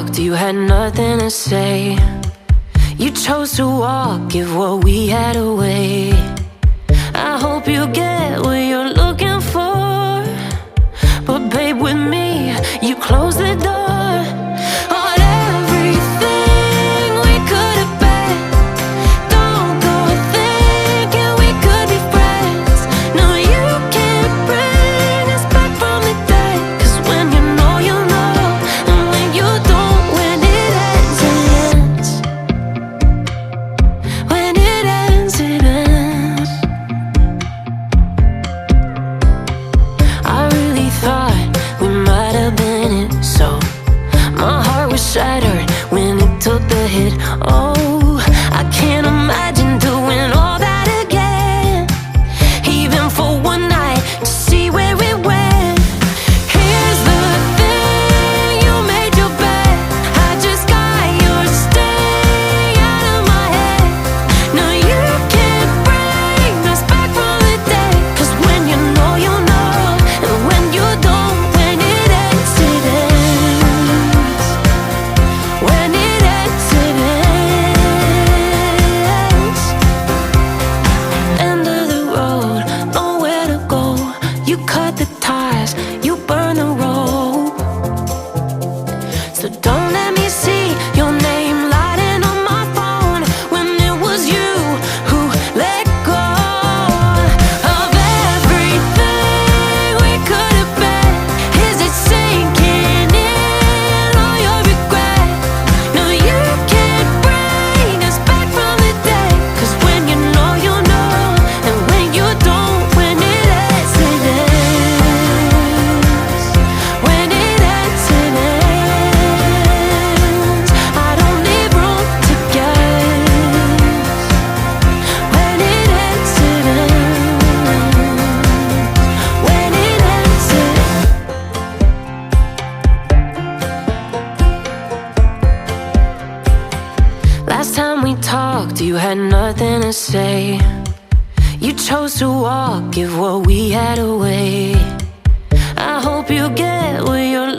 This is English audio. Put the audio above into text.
talked, you had nothing to say. You chose to walk, give what we had away. I hope you get what you're looking for, but babe, with me, you close the door on everything we could have been. Don't go thinking we could be friends. No, you can't bring us back from the dead. 'Cause when you know, you know, and when you don't, when it ends, it ends. When it ends, it ends. I really thought we might have been it, so my heart was shattered when it took the hit. Oh, I can't imagine doing all that again, even for one night to see where it went. Here's the thing, you made your bed, I just got your stay out of my head. No, you can't bring us back from the dead. 'Cause when you know, you know, and when you don't, when it ends, it ends. When it ends, it ends. End of the road, nowhere to go. You cut the ties, you burn the rope. So don't let me see your name lighting on my phone when it was you who let go of everything we could have been. Is it sinking in all your regret? No, you can't bring us back from the dead. 'Cause when you know, you know, and when you don't, when it ends, it ends. When it ends, it ends. I don't leave room to guess. When it ends, it ends. When it ends, it Last time we talked, you had nothing to say. You chose to walk, give what we had away. I hope you get what you're